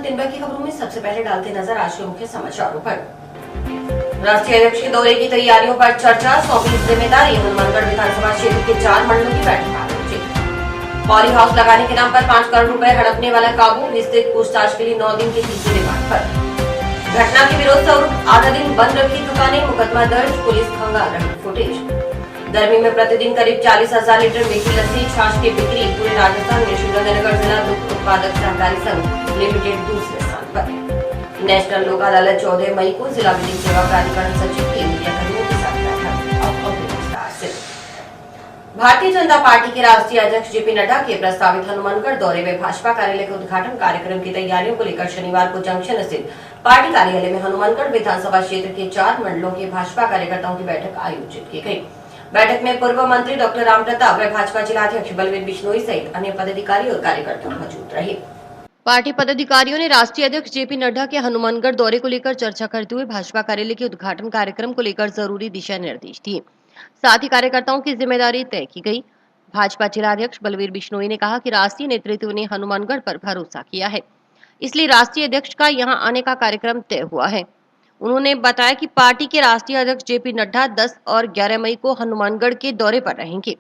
दिन भर की खबरों में सबसे पहले डालते नजर आज के मुख्य समाचारों पर। राष्ट्रीय अध्यक्ष के दौरे की तैयारियों पर चर्चा, सौंपी जिम्मेदारी। हनुमानगढ़ विधानसभा क्षेत्र के 4 मंडलों की बैठक आयोजित। पॉली हाउस लगाने के नाम पर 5 करोड़ रुपए हड़पने वाला काबू, विस्तृत पूछताछ के लिए 9 दिन की तीसरी रिमांड पर। घटना के विरोध स्वरूप आधा दिन बंद रखी दुकानें, मुकदमा दर्ज, पुलिस खंगाल रही फुटेज। गर्मी में प्रतिदिन करीब 40,000 लीटर मीठी लस्सी छाछ की बिक्री, पूरे राजस्थान में सुरेंद्रनगर जिला दुग्ध उत्पादक सहकारी संघ लिमिटेड दूसरे स्थान पर। नेशनल लोक अदालत 14 मई को जिला विधिक सेवा प्राधिकरण सचिव की मीडियाकर्मियों के साथ बैठक। भारतीय जनता पार्टी के राष्ट्रीय अध्यक्ष जेपी नड्डा के प्रस्तावित हनुमानगढ़ दौरे में भाजपा कार्यालय के उद्घाटन कार्यक्रम की तैयारियों को लेकर शनिवार को जंक्शन स्थित पार्टी कार्यालय में हनुमानगढ़ विधानसभा क्षेत्र के 4 मंडलों के भाजपा कार्यकर्ताओं की बैठक आयोजित की गयी। बैठक में पूर्व मंत्री डॉक्टर राम प्रताप व भाजपा जिलाध्यक्ष बलवीर बिश्नोई सहित अन्य पदाधिकारी और कार्यकर्ता मौजूद रहे। पार्टी पदाधिकारियों ने राष्ट्रीय अध्यक्ष जेपी नड्डा के हनुमानगढ़ दौरे को लेकर चर्चा करते हुए भाजपा कार्यालय के उद्घाटन कार्यक्रम को लेकर जरूरी दिशा निर्देश दिए। साथ ही कार्यकर्ताओं की जिम्मेदारी तय की गई। भाजपा जिलाध्यक्ष बलवीर बिश्नोई ने कहा कि राष्ट्रीय नेतृत्व ने हनुमानगढ़ पर भरोसा किया है, इसलिए राष्ट्रीय अध्यक्ष का यहां आने का कार्यक्रम तय हुआ है। उन्होंने बताया कि पार्टी के राष्ट्रीय अध्यक्ष जेपी नड्डा 10 और 11 मई को हनुमानगढ़ के दौरे पर रहेंगे।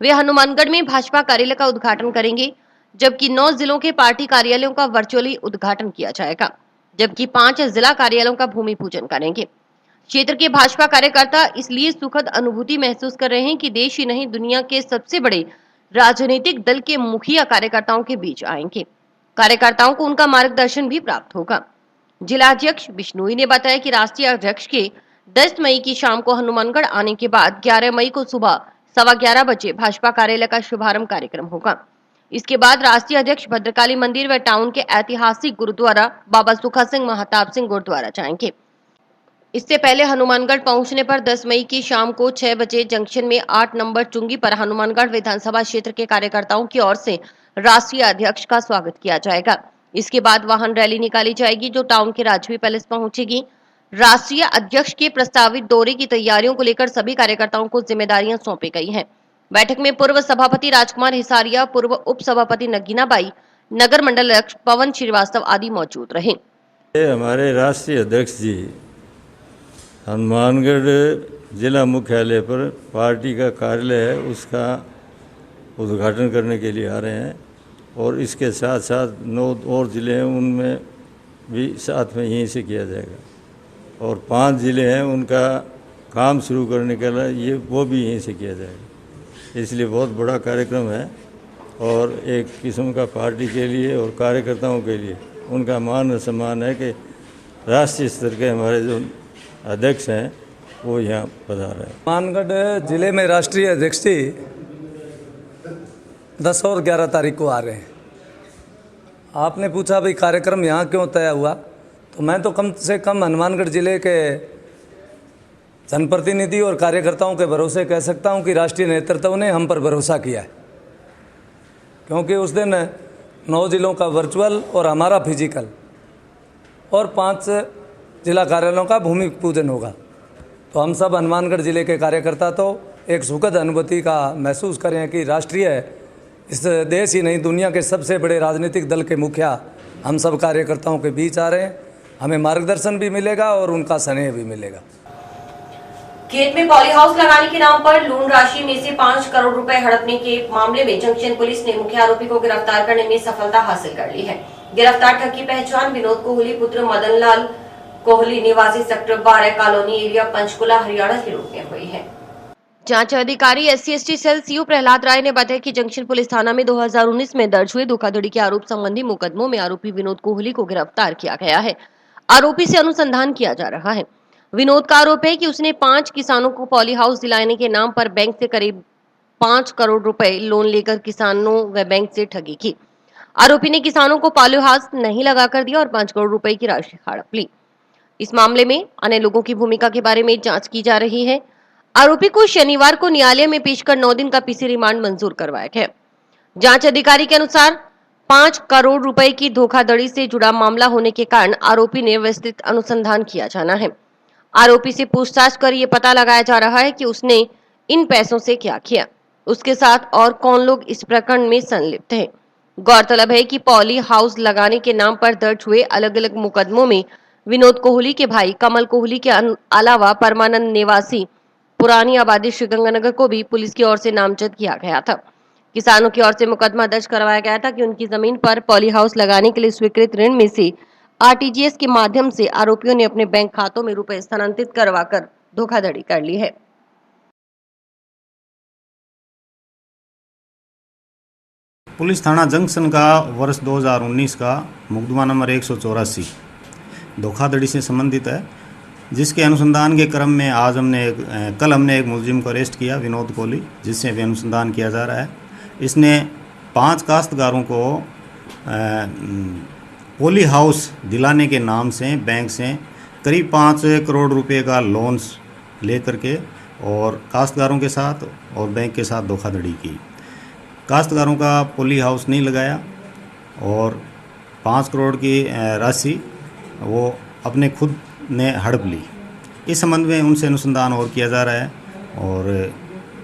वे हनुमानगढ़ में भाजपा कार्यालय का उद्घाटन करेंगे, जबकि 9 जिलों के पार्टी कार्यालयों का वर्चुअली उद्घाटन किया जाएगा, जबकि 5 जिला कार्यालयों का भूमि पूजन करेंगे। क्षेत्र के भाजपा कार्यकर्ता इसलिए सुखद अनुभूति महसूस कर रहे हैं कि देश ही नहीं दुनिया के सबसे बड़े राजनीतिक दल के मुखिया कार्यकर्ताओं के बीच आएंगे। कार्यकर्ताओं को उनका मार्गदर्शन भी प्राप्त होगा। जिलाध्यक्ष बिश्नोई ने बताया कि राष्ट्रीय अध्यक्ष के 10 मई की शाम को हनुमानगढ़ आने के बाद 11 मई को सुबह 11:15 बजे भाजपा कार्यालय का शुभारंभ कार्यक्रम होगा। इसके बाद राष्ट्रीय अध्यक्ष भद्रकाली मंदिर व टाउन के ऐतिहासिक गुरुद्वारा बाबा सुखा सिंह महताब सिंह गुरुद्वारा जाएंगे। इससे पहले हनुमानगढ़ पहुंचने पर 10 मई की शाम को 6 बजे जंक्शन में 8 नंबर चुंगी पर हनुमानगढ़ विधानसभा क्षेत्र के कार्यकर्ताओं की ओर से राष्ट्रीय अध्यक्ष का स्वागत किया जाएगा। इसके बाद वाहन रैली निकाली जाएगी जो टाउन के राजवी पैलेस पहुंचेगी। राष्ट्रीय अध्यक्ष के प्रस्तावित दौरे की तैयारियों को लेकर सभी कार्यकर्ताओं को जिम्मेदारियां सौंपी गई हैं। बैठक में पूर्व सभापति राजकुमार हिसारिया, पूर्व उप सभापति नगीना बाई, नगर मंडल अध्यक्ष पवन श्रीवास्तव आदि मौजूद रहे। हमारे राष्ट्रीय अध्यक्ष जी हनुमानगढ़ जिला मुख्यालय पर पार्टी का कार्यालय है, उसका उद्घाटन करने के लिए आ रहे हैं और इसके साथ साथ 9 और ज़िले हैं, उनमें भी साथ में यहीं से किया जाएगा और 5 ज़िले हैं उनका काम शुरू करने के लिए वो भी यहीं से किया जाएगा। इसलिए बहुत बड़ा कार्यक्रम है और एक किस्म का पार्टी के लिए और कार्यकर्ताओं के लिए उनका मान सम्मान है कि राष्ट्रीय स्तर के हमारे जो अध्यक्ष हैं वो यहाँ पधार रहे हैं। हनुमानगढ़ जिले में राष्ट्रीय अध्यक्ष जी 10 और 11 तारीख को आ रहे हैं। आपने पूछा भाई कार्यक्रम यहाँ क्यों तय हुआ, तो मैं तो कम से कम हनुमानगढ़ जिले के जनप्रतिनिधि और कार्यकर्ताओं के भरोसे कह सकता हूँ कि राष्ट्रीय नेतृत्व ने हम पर भरोसा किया है, क्योंकि उस दिन 9 जिलों का वर्चुअल और हमारा फिजिकल और 5 जिला कार्यालयों का भूमि पूजन होगा। तो हम सब हनुमानगढ़ जिले के कार्यकर्ता तो एक सुखद अनुभूति का महसूस करें कि राष्ट्रीय इस देश ही नहीं दुनिया के सबसे बड़े राजनीतिक दल के मुखिया हम सब कार्यकर्ताओं के बीच आ रहे हैं। हमें मार्गदर्शन भी मिलेगा और उनका स्नेह भी मिलेगा। खेत में पॉली हाउस लगाने के नाम पर लूट राशि में से 5 करोड़ रुपए हड़पने के मामले में जंक्शन पुलिस ने मुख्य आरोपी को गिरफ्तार करने में सफलता हासिल कर ली है। गिरफ्तार ठग की पहचान विनोद कोहली पुत्र मदन लाल कोहली निवासी sector 12 colony area Panchkula Haryana के रूप में हुई है। जांच अधिकारी SC/ST सेल सीओ प्रहलाद राय ने बताया कि जंक्शन पुलिस थाना में 2019 में दर्ज हुए धोखाधड़ी के आरोप संबंधी मुकदमों में आरोपी विनोद कोहली को गिरफ्तार किया गया है। आरोपी से अनुसंधान किया जा रहा है। विनोद का आरोप है कि उसने 5 किसानों को पॉली हाउस दिलाने के नाम पर बैंक से करीब 5 करोड़ रुपए लोन लेकर किसानों व बैंक से ठगी की। आरोपी ने किसानों को पॉली हाउस नहीं लगाकर दिया और 5 करोड़ रुपए की राशि हड़प ली। इस मामले में अन्य लोगों की भूमिका के बारे में जांच की जा रही है। आरोपी को शनिवार को न्यायालय में पेश कर 9 दिन का पीसी रिमांड मंजूर करवाया गया। जांच अधिकारी के अनुसार 5 करोड़ रुपए की धोखाधड़ी से जुड़ा मामला होने के कारण आरोपी ने विस्तृत अनुसंधान किया जाना है। आरोपी से पूछताछ कर ये पता लगाया जा रहा है कि उसने इन पैसों से क्या किया, उसके साथ और कौन लोग इस प्रकरण में संलिप्त हैं। गौरतलब है कि पॉली हाउस लगाने के नाम पर दर्ज हुए अलग अलग मुकदमों में विनोद कोहली के भाई कमल कोहली के अलावा परमानंद निवासी पुरानी आबादी श्रीगंगानगर को भी पुलिस की ओर से नामजद किया गया था। किसानों की ओर से मुकदमा दर्ज करवाया गया था कि उनकी जमीन पर पॉली हाउस लगाने के लिए स्वीकृत ऋण में से आरटीजीएस के माध्यम से आरोपियों ने अपने बैंक खातों में रुपए स्थानांतरित करवाकर धोखाधड़ी कर ली है। पुलिस थाना जंक्शन का वर्ष 2019 का मुकदमा नंबर 184 धोखाधड़ी से संबंधित है, जिसके अनुसंधान के क्रम में कल हमने एक मुलजिम को अरेस्ट किया, विनोद कोहली, जिससे भी अनुसंधान किया जा रहा है। इसने 5 काश्तकारों को पॉली हाउस दिलाने के नाम से बैंक से करीब 5 करोड़ रुपए का लोन्स लेकर के और काश्तकारों के साथ और बैंक के साथ धोखाधड़ी की। काश्तकारों का पॉली हाउस नहीं लगाया और 5 करोड़ की राशि वो अपने खुद ने हड़प ली। इस संबंध में उनसे अनुसंधान और किया जा रहा है और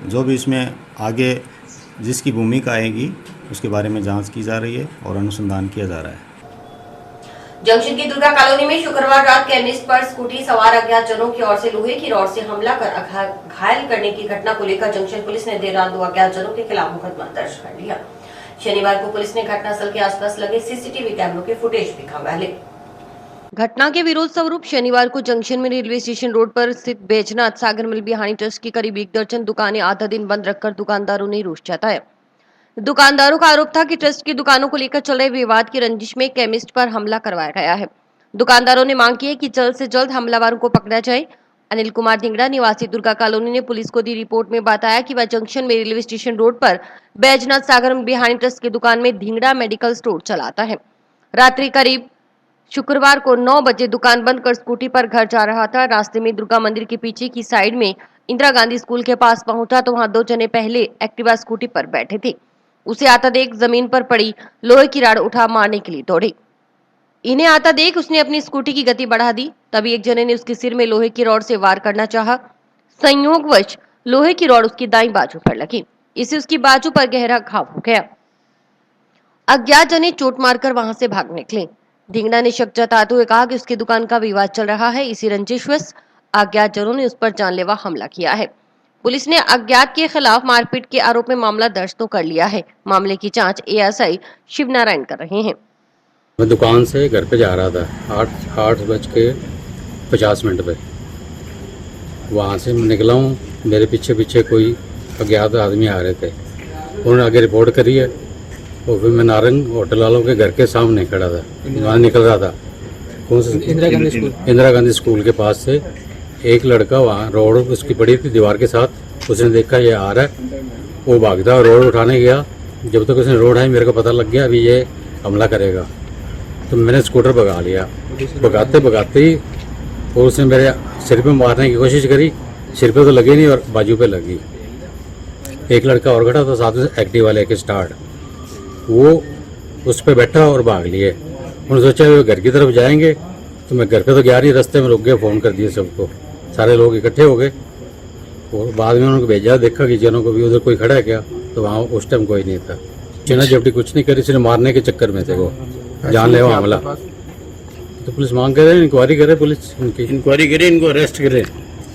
जो भी इसमें आगे जिसकी भूमिका आएगी उसके बारे में जांच की जा रही है और अनुसंधान किया जा रहा है। जंक्शन की दुर्गा कॉलोनी में शुक्रवार रात केमिस्ट पर स्कूटी सवार अज्ञात जनों की ओर से लोहे की रॉड से हमला कर घायल करने की घटना को लेकर जंक्शन पुलिस ने देर रात 2 अज्ञात जनों के खिलाफ मुकदमा दर्ज कर लिया। शनिवार को पुलिस ने घटनास्थल के आसपास लगे सीसीटीवी कैमरों के फुटेज भी खंगाले। घटना के विरोध स्वरूप शनिवार को जंक्शन में रेलवे स्टेशन रोड पर स्थित बैजनाथ सागर मिल बिहानी ट्रस्ट की करीब 1 दर्जन दुकानें आधा दिन बंद रखकर दुकानदारों ने रोष जताया। दुकानदारों का आरोप था कि ट्रस्ट की दुकानों को लेकर चल रहे विवाद की रंजिश में केमिस्ट पर हमला करवाया गया है। दुकानदारों ने मांग की है कि जल्द से जल्द हमलावरों को पकड़ा जाए। अनिल कुमार धिंगड़ा निवासी दुर्गा कॉलोनी ने पुलिस को दी रिपोर्ट में बताया कि वह जंक्शन में रेलवे स्टेशन रोड पर बैजनाथ सागर बिहानी ट्रस्ट की दुकान में धिंगड़ा मेडिकल स्टोर चलाता है। रात्रि करीब शुक्रवार को 9 बजे दुकान बंद कर स्कूटी पर घर जा रहा था। रास्ते में दुर्गा मंदिर के पीछे की साइड में इंदिरा गांधी स्कूल के पास पहुंचा तो वहां 2 जने पहले एक्टिवा स्कूटी पर बैठे थे। उसे आता देख जमीन पर पड़ी लोहे की रॉड उठा मारने के लिए दौड़े। इन्हें आता देख उसने अपनी स्कूटी की गति बढ़ा दी। तभी एक जने ने उसके सिर में लोहे की रॉड से वार करना चाहा। संयोगवश लोहे की रॉड उसकी दाईं बाजू पर लगी। इससे उसकी बाजू पर गहरा घाव हो गया। अज्ञात जने चोट मारकर वहां से भाग निकले। ढिंगड़ा ने शक जताते हुए कहा कि उसकी दुकान का विवाद चल रहा है। इसी रंजिशवश अज्ञात जनों ने उस पर जानलेवा हमला किया है। पुलिस ने अज्ञात के खिलाफ मारपीट के आरोप में मामला दर्ज तो कर लिया है। मामले की जांच एएसआई शिवनारायण कर रहे हैं। मैं दुकान से घर पे जा रहा था 8:50 पे। वहाँ से मैं निकला हूँ, मेरे पीछे पीछे कोई अज्ञात आदमी आ रहे थे। उन्होंने आगे रिपोर्ट करी है और फिर मैं नारंग होटल वालों के घर के सामने खड़ा था, वहाँ निकल रहा था। कौन सा? इंदिरा गांधी स्कूल के पास से एक लड़का वहाँ रोड उसकी पड़ी थी दीवार के साथ। उसने देखा ये आ रहा है, वो भागता और रोड उठाने गया। जब तक उसने रोड आई मेरे को पता लग गया अभी ये हमला करेगा, तो मैंने स्कूटर भगा लिया। भगाते भगाते ही और उसने मेरे सिर पे मारने की कोशिश करी। सिर पे तो लगी नहीं और बाजू पे लगी। एक लड़का और खड़ा था साथ में एक्टिवा लेके स्टार्ट, वो उस पर बैठा और भाग लिए। उन्होंने सोचा वो घर की तरफ जाएंगे, तो मैं घर पे तो गया नहीं, रास्ते में रुक गया, फ़ोन कर दिए सबको। सारे लोग इकट्ठे हो गए और बाद में उनको भेजा, देखा कि जनों को भी उधर कोई खड़ा है क्या, तो वहाँ उस टाइम कोई नहीं था। चीना जबड़ी कुछ नहीं करी, सिर्फ मारने के चक्कर में थे वो, जानलेवा हमला। तो पुलिस मांग कर रहे, इंक्वायरी करे पुलिस, उनकी इंक्वायरी करे, इनको अरेस्ट करे,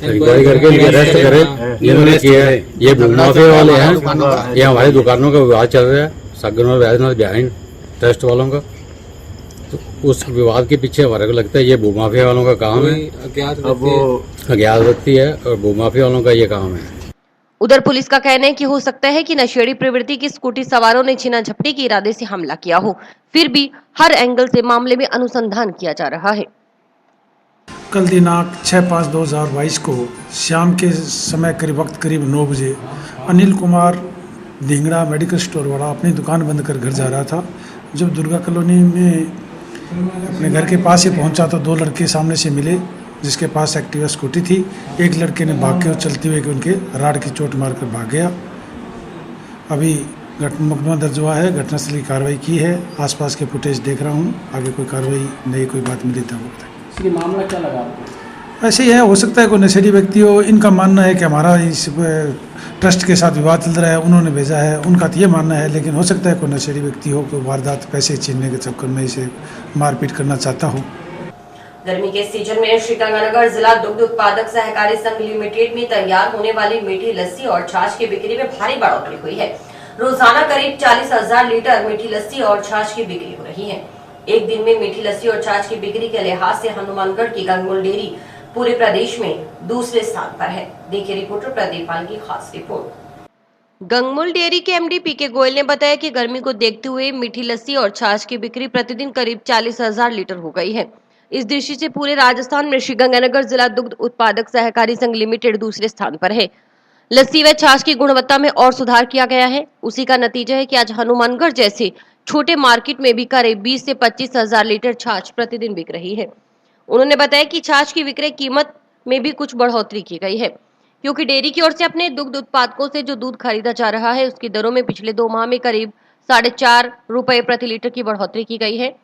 इंक्वायरी करके इनको अरेस्ट करे जिन्होंने किया है। ये भूमाफिया वाले हैं, ये हमारी दुकानों का विवाद चल रहा है सागर और बैजनाथ बिहाइंड ट्रस्ट वालों का। तो उस विवाद के पीछे हमारे को लगता है ये भूमाफिया वालों का काम है। अज्ञात व्यक्ति है और भूमाफिया वालों का ये काम है। उधर पुलिस का कहना है कि हो सकता है कि नशेड़ी प्रवृत्ति की स्कूटी सवारों ने छीना झपटी के इरादे से हमला किया हो। फिर भी हर एंगल से मामले में अनुसंधान किया जा रहा है। कल दिनांक 6/5/2022 को शाम के समय करीब 9 बजे अनिल कुमार धिंगड़ा मेडिकल स्टोर वाला अपनी दुकान बंद कर घर जा रहा था। जब दुर्गा कॉलोनी में अपने घर के पास ही पहुंचा तो 2 लड़के सामने से मिले, जिसके पास एक्टिवा स्कूटी थी। एक लड़के ने भाग के चलते हुए उनके राड की चोट मारकर भाग गया। अभी मुकदमा दर्ज हुआ है, घटनास्थल की कार्रवाई की है। आसपास के फुटेज देख रहा हूँ, आगे कोई कार्रवाई नई कोई बात मिली तो बताएं। मामला क्या लगा आपको? ऐसे ही है, हो सकता है कोई नशेड़ी व्यक्ति हो। इनका मानना है कि हमारा इस ट्रस्ट के साथ विवाद चल रहा है, उन्होंने भेजा है, उनका तो ये मानना है। लेकिन हो सकता है कोई नशेड़ी व्यक्ति हो, कोई वारदात पैसे छीनने के चक्कर में इसे मारपीट करना चाहता हो। गर्मी के सीजन में श्रीगंगानगर जिला दुग्ध उत्पादक सहकारी संघ लिमिटेड में तैयार होने वाली मीठी लस्सी और छाछ की बिक्री में भारी बढ़ोतरी हुई है। रोजाना करीब 40,000 लीटर मीठी लस्सी और छाछ की बिक्री हो रही है। एक दिन में मीठी लस्सी और छाछ की बिक्री के लिहाज से हनुमानगढ़ की गंगमुल डेयरी पूरे प्रदेश में दूसरे स्थान पर है। देखिए रिपोर्टर प्रदीप पाल की खास रिपोर्ट। गंगमुल डेयरी के एमडी पीके गोयल ने बताया कि गर्मी को देखते हुए मीठी लस्सी और छाछ की बिक्री प्रतिदिन करीब 40,000 लीटर हो गई है। इस दृष्टि से पूरे राजस्थान में श्रीगंगानगर जिला दुग्ध उत्पादक सहकारी संघ लिमिटेड दूसरे स्थान पर है। लस्सी व छाछ की गुणवत्ता में और सुधार किया गया है। उसी का नतीजा है कि आज हनुमानगढ़ जैसे छोटे मार्केट में भी करीब 20 से 25,000 लीटर छाछ प्रतिदिन बिक रही है। उन्होंने बताया कि छाछ की विक्रय कीमत में भी कुछ बढ़ोतरी की गई है, क्योंकि डेयरी की ओर से अपने दुग्ध उत्पादकों से जो दूध खरीदा जा रहा है उसकी दरों में पिछले 2 माह में करीब 4.5 रुपए प्रति लीटर की बढ़ोतरी की गई है।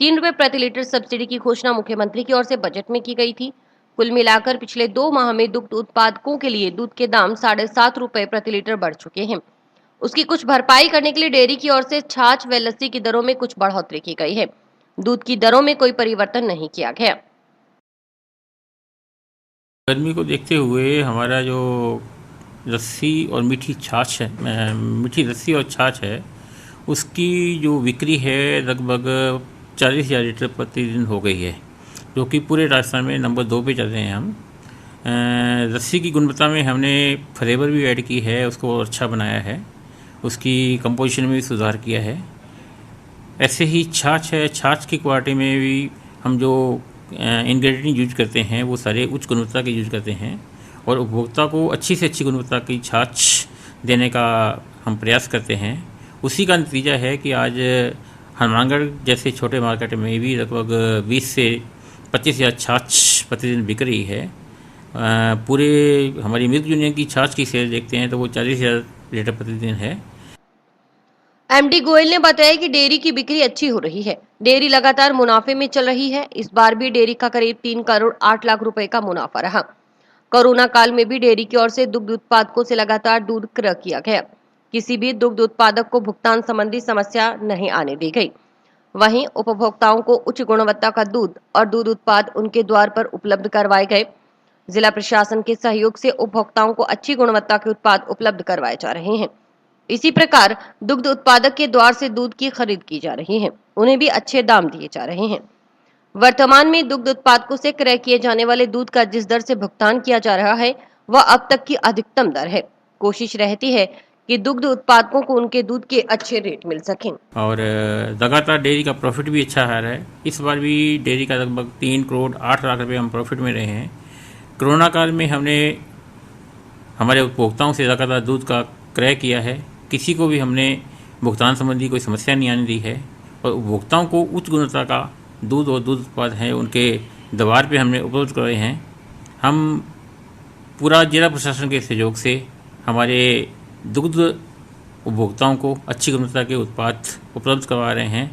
3 रुपए प्रति लीटर सब्सिडी की घोषणा मुख्यमंत्री की ओर से बजट में की गई थी। कुल मिलाकर पिछले 2 माह में दुग्ध उत्पादकों के लिए दूध के दाम 7.5 रुपए प्रति लीटर बढ़ चुके हैं। उसकी कुछ भरपाई करने के लिए डेयरी की ओर से छाछ व लस्सी की दरों में कुछ बढ़ोतरी की गई है। दूध की दरों में कोई परिवर्तन नहीं किया गया। गर्मी को देखते हुए हमारा जो लस्सी और मीठी छाछ है, मीठी लस्सी और छाछ है, उसकी जो बिक्री है लगभग 40,000 लीटर प्रतिदिन हो गई है, जो कि पूरे राजस्थान में नंबर 2 पे चल रहे हैं हम। लस्सी की गुणवत्ता में हमने फ्लेवर भी ऐड की है, उसको अच्छा बनाया है, उसकी कंपोजिशन में भी सुधार किया है। ऐसे ही छाछ है, छाछ की क्वालिटी में भी हम जो इंग्रेडिएंट यूज करते हैं वो सारे उच्च गुणवत्ता के यूज करते हैं और उपभोक्ता को अच्छी से अच्छी गुणवत्ता की छाछ देने का हम प्रयास करते हैं। उसी का नतीजा है कि आज हनुमानगढ़ जैसे छोटे मार्केट में भी लगभग 20 से 25,000 छाछ प्रतिदिन बिक रही है। पूरे हमारी मिल्क यूनियन की छाछ की सेल देखते हैं तो वो 40,000 लीटर प्रतिदिन है। एमडी गोयल ने बताया कि डेयरी की बिक्री अच्छी हो रही है। डेयरी लगातार मुनाफे में चल रही है। इस बार भी डेयरी का करीब 3 करोड़ 8 लाख रुपए का मुनाफा रहा। कोरोना काल में भी डेयरी की ओर से दुग्ध उत्पादकों से लगातार दूध क्रय किया गया। किसी भी दुग्ध उत्पादक को भुगतान संबंधी समस्या नहीं आने दी गई। वहीं उपभोक्ताओं को उच्च गुणवत्ता का दूध और दूध उत्पाद उनके द्वार पर उपलब्ध करवाए गए। जिला प्रशासन के सहयोग से उपभोक्ताओं को अच्छी गुणवत्ता के उत्पाद उपलब्ध करवाए जा रहे हैं। इसी प्रकार दुग्ध उत्पादक के द्वार से दूध की खरीद की जा रही है, उन्हें भी अच्छे दाम दिए जा रहे हैं। वर्तमान में दुग्ध उत्पादकों से क्रय किए जाने वाले दूध का जिस दर से भुगतान किया जा रहा है वह अब तक की अधिकतम दर है। कोशिश रहती है कि दुग्ध उत्पादकों को उनके दूध के अच्छे रेट मिल सकें। और लगातार डेयरी का प्रॉफिट भी अच्छा आ रहा है। इस बार भी डेयरी का लगभग 3 करोड़ 8 लाख रुपये हम प्रॉफिट में रहे हैं। कोरोना काल में हमने हमारे उपभोक्ताओं से लगातार दूध का क्रय किया है। किसी को भी हमने भुगतान संबंधी कोई समस्या नहीं आने दी है और उपभोक्ताओं को उच्च गुणवत्ता का दूध और दूध उत्पाद है उनके द्वार पे हमने उपलब्ध कराए हैं। हम पूरा जिला प्रशासन के सहयोग से हमारे दुग्ध उपभोक्ताओं को अच्छी गुणवत्ता के उत्पाद उपलब्ध करवा रहे हैं।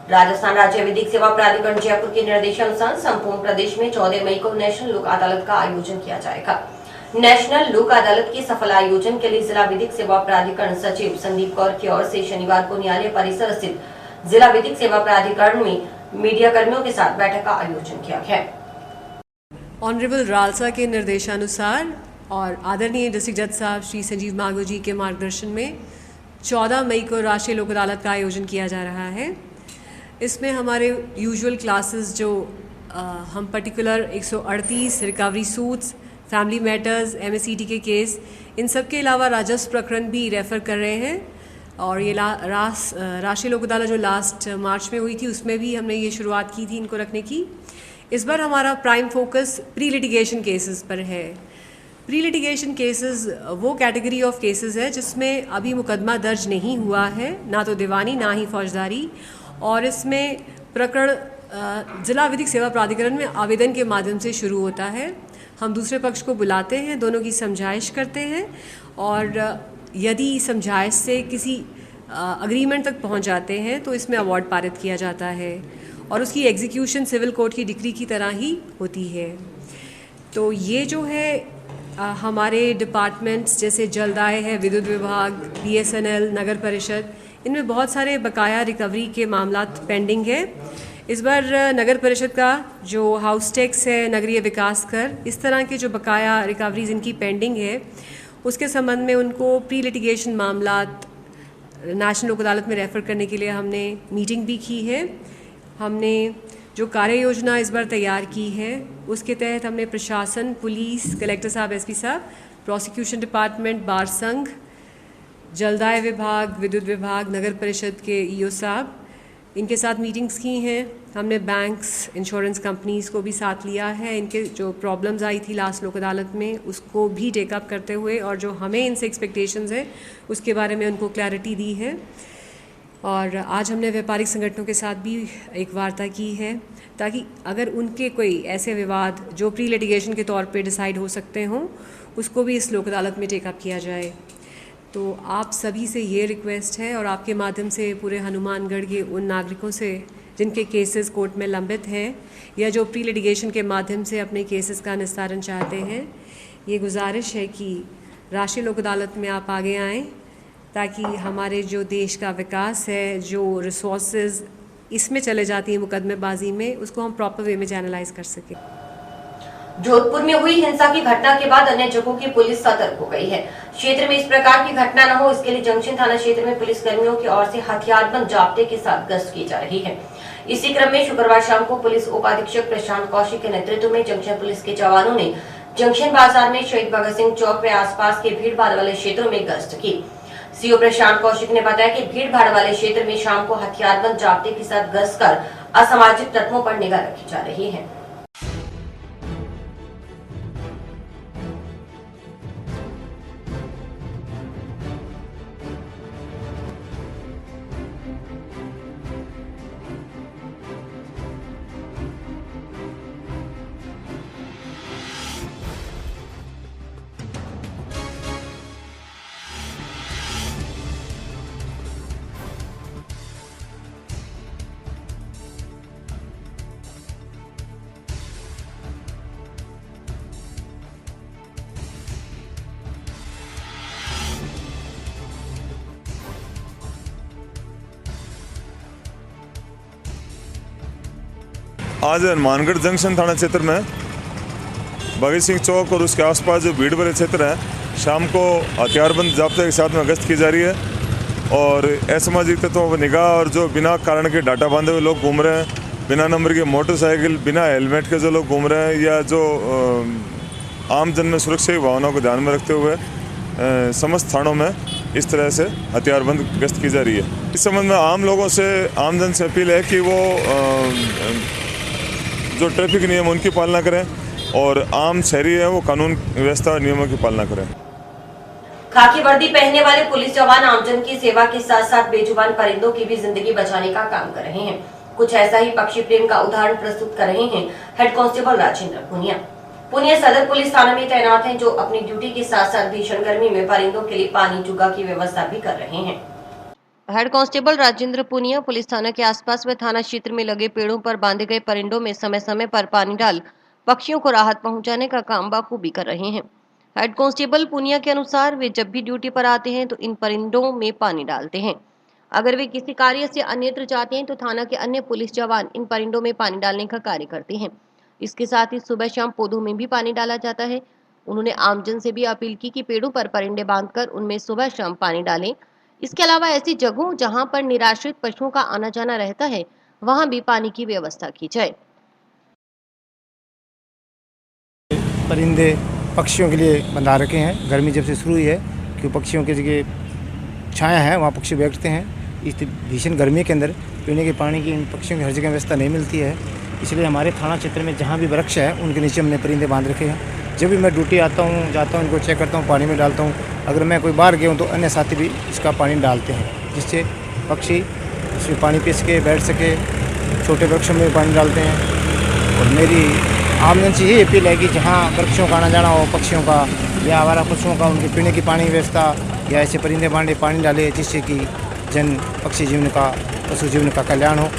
राजस्थान राज्य विधिक सेवा प्राधिकरण जयपुर के निर्देशानुसार संपूर्ण प्रदेश में 14 मई को नेशनल लोक अदालत का आयोजन किया जाएगा। नेशनल लोक अदालत के सफल आयोजन के लिए जिला विधिक सेवा प्राधिकरण सचिव संदीप कौर की ओर से शनिवार को न्यायालय परिसर स्थित जिला विधिक सेवा प्राधिकरण में मीडिया कर्मियों के साथ बैठक का आयोजन किया गया। ऑनरेबल रालसा के निर्देशानुसार और आदरणीय डिस्ट्रिक्ट जज साहब श्री संजीव मांगो जी के मार्गदर्शन में 14 मई को राष्ट्रीय लोक अदालत का आयोजन किया जा रहा है। इसमें हमारे यूजुअल क्लासेस जो हम particular 138 recovery suits, family matters, MSED के केस, इन सब के अलावा राजस्व प्रकरण भी रेफ़र कर रहे हैं। और ये राष्ट्रीय लोक अदालत जो लास्ट मार्च में हुई थी उसमें भी हमने ये शुरुआत की थी इनको रखने की। इस बार हमारा prime focus pre litigation cases पर है। प्री लिटिगेशन केसेस वो कैटेगरी ऑफ केसेस है जिसमें अभी मुकदमा दर्ज नहीं हुआ है, ना तो दीवानी ना ही फौजदारी, और इसमें प्रकरण जिला विधिक सेवा प्राधिकरण में आवेदन के माध्यम से शुरू होता है। हम दूसरे पक्ष को बुलाते हैं, दोनों की समझाइश करते हैं और यदि समझाइश से किसी अग्रीमेंट तक पहुंच जाते हैं तो इसमें अवार्ड पारित किया जाता है। और उसकी एग्जीक्यूशन सिविल कोर्ट की डिक्री की तरह ही होती है। तो ये जो है हमारे डिपार्टमेंट्स जैसे जलदाय है, विद्युत विभाग, BSNL, नगर परिषद, इनमें बहुत सारे बकाया रिकवरी के मामलात पेंडिंग है। इस बार नगर परिषद का जो हाउस टैक्स है, नगरीय विकास कर, इस तरह के जो बकाया रिकवरीज इनकी पेंडिंग है, उसके संबंध में उनको प्री लिटिगेशन मामलात नेशनल लोक अदालत में रेफ़र करने के लिए हमने मीटिंग भी की है। हमने जो कार्य योजना इस बार तैयार की है, उसके तहत हमने प्रशासन, पुलिस, कलेक्टर साहब, SP साहब, प्रोसिक्यूशन डिपार्टमेंट, बार संघ, जलदाय विभाग, विद्युत विभाग, नगर परिषद के EO साहब, इनके साथ मीटिंग्स की हैं। हमने बैंक्स, इंश्योरेंस कंपनीज़ को भी साथ लिया है। इनके जो प्रॉब्लम्स आई थी लास्ट लोक अदालत में, उसको भी टेकअप करते हुए और जो हमें इनसे एक्सपेक्टेशंस है उसके बारे में उनको क्लैरिटी दी है। और आज हमने व्यापारिक संगठनों के साथ भी एक वार्ता की है, ताकि अगर उनके कोई ऐसे विवाद जो प्री लिटिगेशन के तौर पे डिसाइड हो सकते हों, उसको भी इस लोक अदालत में टेकअप किया जाए। तो आप सभी से ये रिक्वेस्ट है और आपके माध्यम से पूरे हनुमानगढ़ के उन नागरिकों से जिनके केसेस कोर्ट में लंबित हैं या जो प्री लिटिगेशन के माध्यम से अपने केसेस का निस्तारण चाहते हैं, ये गुजारिश है कि राष्ट्रीय लोक अदालत में आप आगे आएँ, ताकि हमारे जो देश का विकास है, जो रिसोर्सेज इसमें चले जाती हैं मुकदमेबाजी में, उसको हम प्रॉपर वे में चैनलाइज कर सकें। जोधपुर में हुई हिंसा की घटना के बाद अन्य जगहों की पुलिस सतर्क हो गई है। क्षेत्र में इस प्रकार की घटना न हो, इसके लिए जंक्शन थाना क्षेत्र में पुलिस कर्मियों की ओर से हथियारबंद जाब्ते के साथ गश्त की जा रही है। इसी क्रम में शुक्रवार शाम को पुलिस उपाधीक्षक प्रशांत कौशिक के नेतृत्व में जंक्शन पुलिस के जवानों ने जंक्शन बाजार में शहीद भगत सिंह चौक व आसपास के भीड़ भाड़ वाले क्षेत्रों में गश्त की। CO प्रशांत कौशिक ने बताया कि भीड़ भाड़ वाले क्षेत्र में शाम को हथियारबंद जाब्ते के साथ गश्त कर असामाजिक तत्वों पर निगाह रखी जा रही है। आज हनुमानगढ़ जंक्शन थाना क्षेत्र में भगत सिंह चौक और उसके आसपास जो भीड़ भरे क्षेत्र हैं, शाम को हथियारबंद जाब्ते के साथ में गश्त की जा रही है और असामाजिक तत्वों पर निगाह और जो बिना कारण के डाटा बांधे हुए लोग घूम रहे हैं, बिना नंबर के मोटरसाइकिल, बिना हेलमेट के जो लोग घूम रहे हैं, या जो आम जन में सुरक्षा की भावनाओं को ध्यान में रखते हुए समस्त थानों में इस तरह से हथियारबंद गश्त की जा रही है। इस संबंध में आम लोगों से, आम जन से अपील है कि वो जो ट्रैफिक नियम उनकी पालना करें और आम शहरी है वो कानून व्यवस्था और नियमों की पालना करें। खाकी वर्दी पहनने वाले पुलिस जवान आमजन की सेवा के साथ साथ बेजुबान परिंदों की भी जिंदगी बचाने का काम कर रहे हैं। कुछ ऐसा ही पक्षी प्रेम का उदाहरण प्रस्तुत कर रहे हैं हेड कांस्टेबल राजेंद्र पुनिया सदर पुलिस थाना में तैनात हैं, जो अपनी ड्यूटी के साथ साथ भीषण गर्मी में परिंदों के लिए पानी जुगा की व्यवस्था भी कर रहे हैं। Head constable Rajendra Punia police थाना के आसपास व थाना क्षेत्र में लगे पेड़ों पर बांधे गए परिंदों में समय समय पर पानी डाल पक्षियों को राहत पहुंचाने का काम बखूबी कर रहे हैं। हेड कांस्टेबल पुनिया के अनुसार वे जब भी ड्यूटी पर आते हैं तो इन परिंदों में पानी डालते हैं। अगर वे किसी कार्य से अन्यत्र जाते हैं तो थाना के अन्य पुलिस जवान इन परिंदों में पानी डालने का कार्य करते हैं। इसके साथ ही सुबह शाम पौधों में भी पानी डाला जाता है। उन्होंने आमजन से भी अपील की कि पेड़ों पर परिंदे बांधकर उनमें सुबह शाम पानी डालें। इसके अलावा ऐसी जगहों जहां पर निराश्रित पशुओं का आना जाना रहता है, वहां भी पानी की व्यवस्था की जाए। परिंदे पक्षियों के लिए बंधा रखे हैं। गर्मी जब से शुरू हुई है, क्योंकि पक्षियों की जगह छाया है, वहाँ पक्षी बैठते हैं। इस भीषण गर्मी के अंदर पीने के पानी की इन पक्षियों की हर जगह व्यवस्था नहीं मिलती है, इसलिए हमारे थाना क्षेत्र में जहाँ भी वृक्ष है उनके नीचे हमने परिंदे बांध रखे हैं। जब भी मैं ड्यूटी आता हूँ, जाता हूँ, इनको चेक करता हूँ, पानी में डालता हूँ। अगर मैं कोई बाहर गया हूँ तो अन्य साथी भी इसका पानी डालते हैं, जिससे पक्षी इसमें पानी पी सके, बैठ सके। छोटे वृक्षों में पानी डालते हैं। और मेरी आमजन से यही अपील है कि जहाँ वृक्षों का आना जाना हो, पक्षियों का या आवारा पशुओं का, उनके पीने की पानी व्यवस्था या ऐसे परिंदे बांधे पानी डाले, जिससे कि जन पक्षी जीवन का, पशु जीवन का कल्याण हो।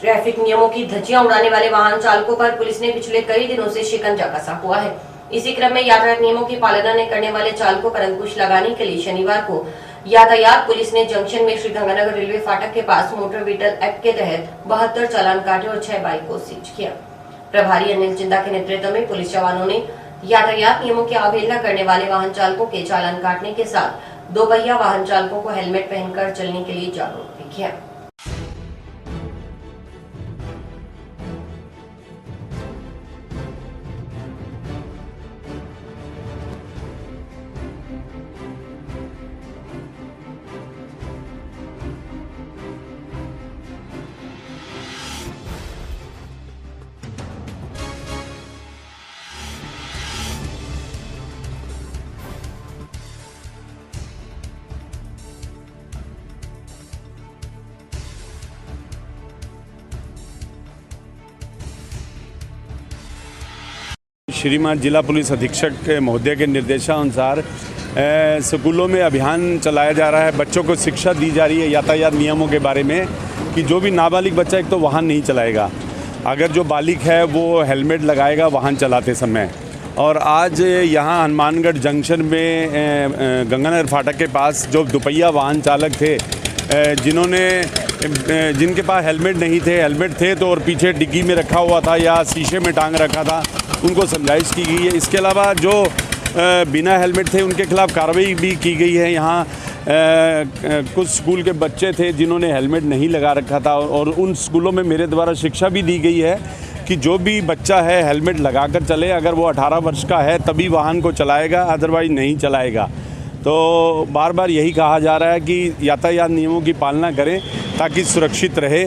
ट्रैफिक नियमों की धज्जियां उड़ाने वाले वाहन चालकों पर पुलिस ने पिछले कई दिनों से शिकंजा कसा हुआ है। इसी क्रम में यातायात नियमों की पालना न करने वाले चालकों पर अंकुश लगाने के लिए शनिवार को यातायात पुलिस ने जंक्शन में श्रीगंगानगर रेलवे फाटक के पास मोटर व्हीकल एक्ट के तहत 72 चालान काटे और 6 बाइक को सीज किया। प्रभारी अनिल चिंदा के नेतृत्व में पुलिस जवानों ने यातायात नियमों की अवहेलना करने वाले वाहन चालकों के चालान काटने के साथ दोपहिया वाहन चालकों को हेलमेट पहनकर चलने के लिए जागरूक भी किया। श्रीमान जिला पुलिस अधीक्षक महोदय के निर्देशानुसार स्कूलों में अभियान चलाया जा रहा है। बच्चों को शिक्षा दी जा रही है यातायात नियमों के बारे में कि जो भी नाबालिग बच्चा एक तो वाहन नहीं चलाएगा, अगर जो बालिग है वो हेलमेट लगाएगा वाहन चलाते समय। और आज यहाँ हनुमानगढ़ जंक्शन में गंगानगर फाटक के पास जो दोपहिया वाहन चालक थे जिनके पास हेलमेट नहीं थे, हेलमेट थे तो और पीछे डिग्गी में रखा हुआ था या शीशे में टांग रखा था, उनको समझाइश की गई है। इसके अलावा जो बिना हेलमेट थे उनके खिलाफ कार्रवाई भी की गई है। यहाँ कुछ स्कूल के बच्चे थे जिन्होंने हेलमेट नहीं लगा रखा था और उन स्कूलों में मेरे द्वारा शिक्षा भी दी गई है कि जो भी बच्चा है हेलमेट लगा कर चले, अगर वो 18 वर्ष का है तभी वाहन को चलाएगा, अदरवाइज नहीं चलाएगा। तो बार बार यही कहा जा रहा है कि यातायात नियमों की पालना करें ताकि सुरक्षित रहे।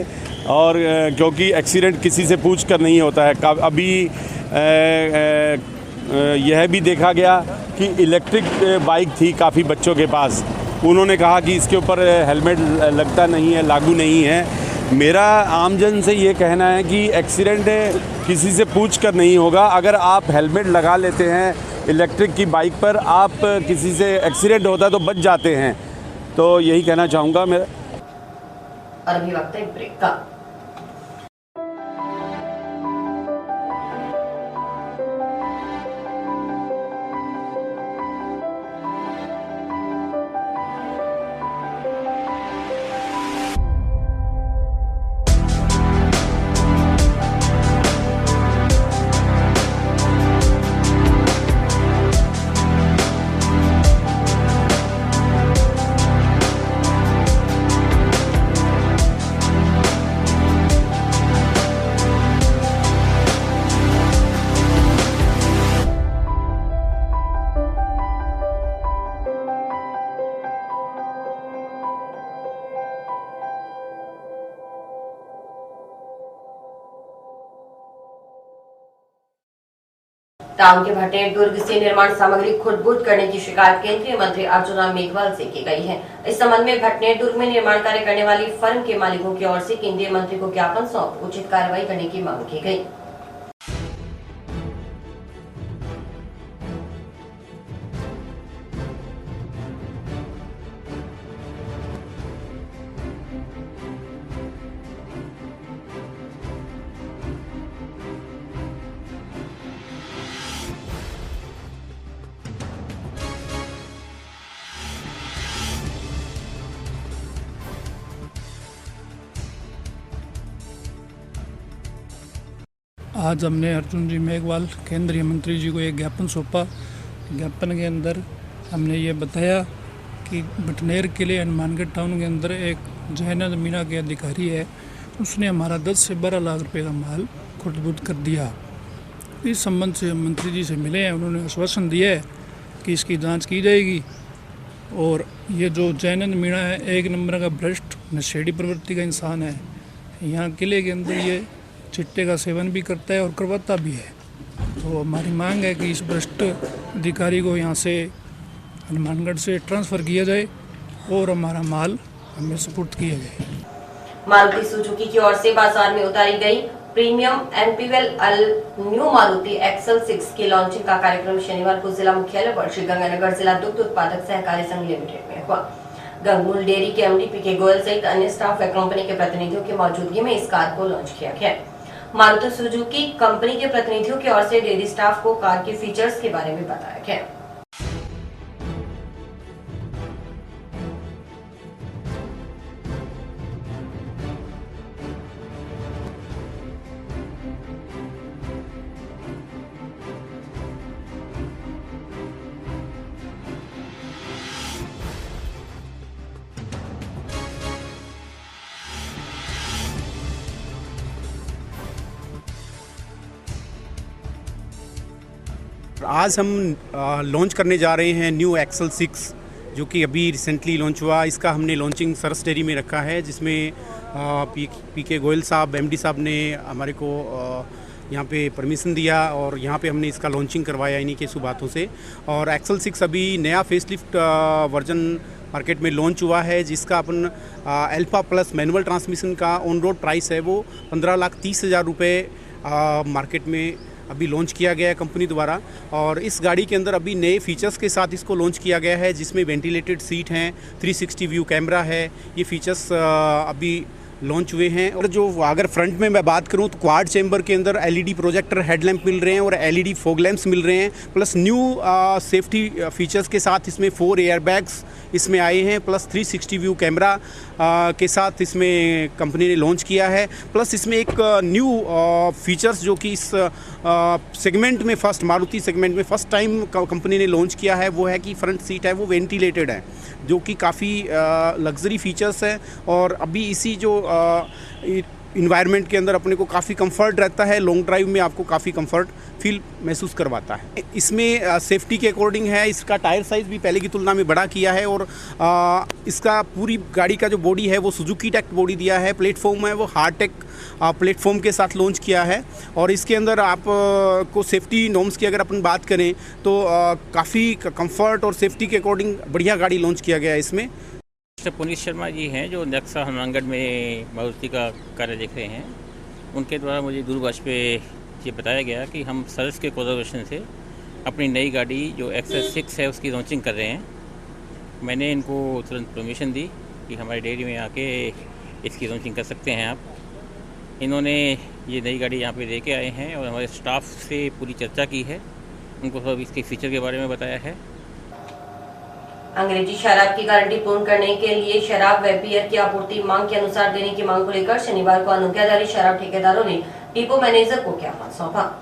और क्योंकि एक्सीडेंट किसी से पूछ कर नहीं होता है। अभी यह भी देखा गया कि इलेक्ट्रिक बाइक थी काफ़ी बच्चों के पास, उन्होंने कहा कि इसके ऊपर हेलमेट लगता नहीं है, लागू नहीं है। मेरा आमजन से ये कहना है कि एक्सीडेंट किसी से पूछ कर नहीं होगा। अगर आप हेलमेट लगा लेते हैं इलेक्ट्रिक की बाइक पर, आप किसी से एक्सीडेंट होता है तो बच जाते हैं। तो यही कहना चाहूँगा मैं। और अभी वक्त है ब्रेक का। टाउन के भट्टे दुर्ग से निर्माण सामग्री खुद-बुद करने की शिकायत केंद्रीय मंत्री अर्जुन राम मेघवाल से की गई है। इस संबंध में भट्टे दुर्ग में निर्माण कार्य करने वाली फर्म के मालिकों की ओर से केंद्रीय मंत्री को ज्ञापन सौंप उचित कार्रवाई करने की मांग की गई। आज हमने अर्जुन जी मेघवाल केंद्रीय मंत्री जी को एक ज्ञापन सौंपा। ज्ञापन के अंदर हमने ये बताया कि बटनेर के लिए हनुमानगढ़ टाउन के अंदर एक जैनद मीना के अधिकारी है, उसने हमारा 10 से 12 लाख रुपए का माल खुर्द-बुर्द कर दिया। इस संबंध से हम मंत्री जी से मिले हैं, उन्होंने आश्वासन दिया है कि इसकी जांच की जाएगी। और ये जो जैनद मीना है एक नंबर का भ्रष्ट नशेड़ी प्रवृत्ति का इंसान है। यहाँ किले के अंदर ये चिट्टे का सेवन भी करता है और करवाता भी है। तो हमारी मांग है कि इस भ्रष्ट अधिकारी को यहाँ से हनुमानगढ़ से ट्रांसफ़र किया जाए और हमारा माल हमें सुपुर्द किया जाए। मारुति सुजुकी की ओर से बाजार में उतारी गई प्रीमियम एनपीवेल न्यू मारुति एक्सल 6 की लॉन्चिंग का कार्यक्रम शनिवार को जिला मुख्यालय पर श्रीगंगानगर जिला दुग्ध उत्पादक सहकारी संघ लिमिटेड में हुआ। गंगमूल डेयरी के एमडी पीके गोयल सहित अन्य स्टाफ व कंपनी के प्रतिनिधियों की मौजूदगी में इस कार को लॉन्च किया गया। मारुति सुजुकी कंपनी के प्रतिनिधियों की ओर से डेयरी स्टाफ को कार के फीचर्स के बारे में बताया गया। आज हम लॉन्च करने जा रहे हैं न्यू एक्सल 6 जो कि अभी रिसेंटली लॉन्च हुआ। इसका हमने लॉन्चिंग सरस डेयरी में रखा है, जिसमें पीके गोयल साहब एमडी साहब ने हमारे को यहाँ पे परमिशन दिया और यहाँ पे हमने इसका लॉन्चिंग करवाया इन्हीं के शुभातों से। और एक्सल 6 अभी नया फेसलिफ्ट वर्जन मार्केट में लॉन्च हुआ है, जिसका अपन अल्फा प्लस मैनुअल ट्रांसमिशन का ऑन रोड प्राइस है वो 15,30,000 रुपये मार्केट में अभी लॉन्च किया गया है कंपनी द्वारा। और इस गाड़ी के अंदर अभी नए फीचर्स के साथ इसको लॉन्च किया गया है, जिसमें वेंटिलेटेड सीट हैं, 360 व्यू कैमरा है। ये फीचर्स अभी लॉन्च हुए हैं। और जो अगर फ्रंट में मैं बात करूं तो क्वाड चैम्बर के अंदर एलईडी प्रोजेक्टर हेडलैम्प मिल रहे हैं और एलईडी फॉग लैंप्स मिल रहे हैं, प्लस न्यू सेफ्टी फीचर्स के साथ इसमें 4 एयरबैग्स इसमें आए हैं, प्लस 360 व्यू कैमरा के साथ इसमें कंपनी ने लॉन्च किया है। प्लस इसमें एक न्यू फीचर्स जो कि इस सेगमेंट में फर्स्ट मारुति सेगमेंट में फर्स्ट टाइम कंपनी ने लॉन्च किया है, वो है कि फ्रंट सीट है वो वेंटिलेटेड है, जो कि काफ़ी लग्जरी फीचर्स है और अभी इसी जो इन्वायरमेंट के अंदर अपने को काफ़ी कंफर्ट रहता है। लॉन्ग ड्राइव में आपको काफ़ी कंफर्ट फील महसूस करवाता है। इसमें सेफ्टी के अकॉर्डिंग है, इसका टायर साइज़ भी पहले की तुलना में बड़ा किया है और इसका पूरी गाड़ी का जो बॉडी है वो सुजुकी टेक बॉडी दिया है। प्लेटफॉर्म है वो हार्टेक प्लेटफॉर्म के साथ लॉन्च किया है और इसके अंदर आप को सेफ्टी नॉर्म्स की अगर अपन बात करें तो काफ़ी कंफर्ट और सेफ्टी के अकॉर्डिंग बढ़िया गाड़ी लॉन्च किया गया है इसमें। पुनीत शर्मा जी हैं जो नेक्सा हनुमानगढ़ में मारुति का कार्य देख रहे हैं, उनके द्वारा मुझे दूरभाष पे ये बताया गया कि हम सरस के कोलैबोरेशन से अपनी नई गाड़ी जो एक्सेल 6 है उसकी लॉन्चिंग कर रहे हैं। मैंने इनको तुरंत परमिशन दी कि हमारी डेयरी में आके इसकी लॉन्चिंग कर सकते हैं आप। इन्होंने ये नई गाड़ी यहाँ पे लेके आए हैं और हमारे स्टाफ से पूरी चर्चा की है, उनको सब इसके फीचर के बारे में बताया है। अंग्रेजी शराब की गारंटी पूर्ण करने के लिए शराब व बियर की आपूर्ति मांग के अनुसार देने की मांग को लेकर शनिवार को अनुज्ञाधारी शराब ठेकेदारों ने डिपो मैनेजर को ज्ञापन सौंपा।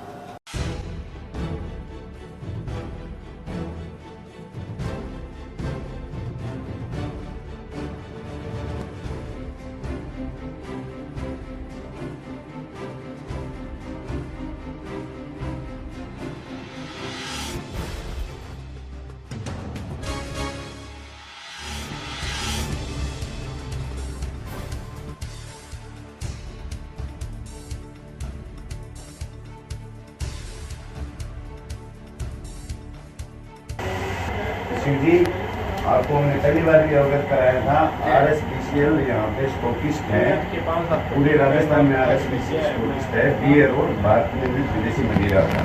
जी, आपको हमने पहली बार भी अवगत कराया था। RSPCL यहाँ पे स्टॉकिस्ट है, पूरे राजस्थान में RSPCL स्टॉकिस्ट है, बियर और भारत में भी विदेशी मदिरा का।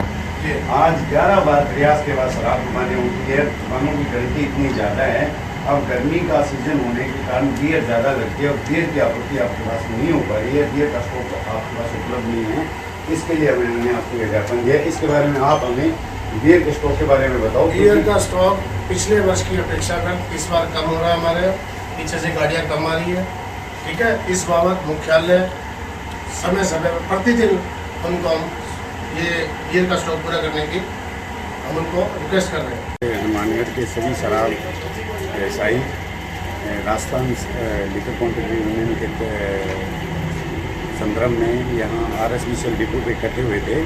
आज 11 बार प्रयास के बाद शराब दुकानें उठी है। दुकानों की गिनती इतनी ज़्यादा है, अब गर्मी का सीजन होने के कारण बियर ज़्यादा लगती है और बियर की आपूर्ति आपके पास नहीं हो पा रही है, बियर का स्टॉक आपके पास उपलब्ध नहीं है। इसके लिए हमने आपको ज्ञापन दिया। इसके बारे में आप हमें बियर के स्टॉक के बारे में बताओ। बियर का स्टॉक पिछले वर्ष की अपेक्षा कर इस बार कम हो रहा है, हमारे पीछे से गाड़ियाँ कम आ रही है। ठीक है, इस बाबत मुख्यालय समय समय पर प्रतिदिन उनको हम ये बियर का स्टॉक पूरा करने की हम उनको रिक्वेस्ट कर रहे हैं। हनुमानगढ़ के सभी शराब व्यवसायी राजस्थान लिकर काउंटर यूनियन के संदर्भ में यहाँ RSPCL डिपो पे इकट्ठे हुए थे।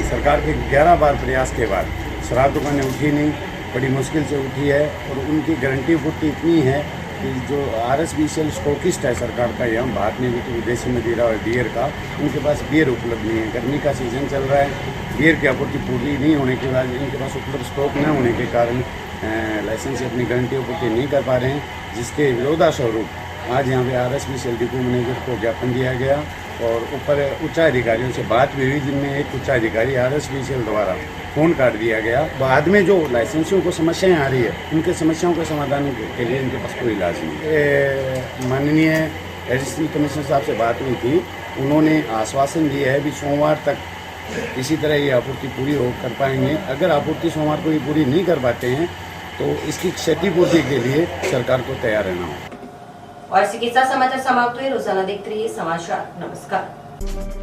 सरकार के 11 बार प्रयास के बाद शराब दुकानें उठी नहीं, बड़ी मुश्किल से उठी है और उनकी गारंटी पूर्ति इतनी है कि जो RSPCL स्टॉकिस्ट है सरकार का, यहाँ भारत में भी तो विदेशी मदिरा और बियर का, उनके पास बियर उपलब्ध नहीं है। गर्मी का सीज़न चल रहा है, बियर की आपूर्ति पूरी नहीं होने के बाद इनके पास उपलब्ध स्टॉक न होने के कारण लाइसेंस से अपनी गारंटी पूर्ति नहीं कर पा रहे हैं, जिसके विरोधास्वरूप आज यहाँ पे RSPCL डिपो मैनेजर को ज्ञापन दिया गया और ऊपर उच्चाधिकारियों से बात भी हुई, जिनमें एक उच्चाधिकारी RSPCL द्वारा फ़ोन काट दिया गया। बाद में जो लाइसेंसियों को समस्याएं आ रही है, उनके समस्याओं के समाधान के लिए इनके पास कोई इलाज नहीं। माननीय एडिशनल कमिश्नर साहब से बात हुई थी, उन्होंने आश्वासन दिया है कि सोमवार तक इसी तरह ये आपूर्ति पूरी कर पाएंगे। अगर आपूर्ति सोमवार को ये पूरी नहीं कर पाते हैं तो इसकी क्षतिपूर्ति के लिए सरकार को तैयार रहना होगा। और इसी के साथ समाचार समाप्त हुए। रोजाना देखते रहिए समाचार। नमस्कार।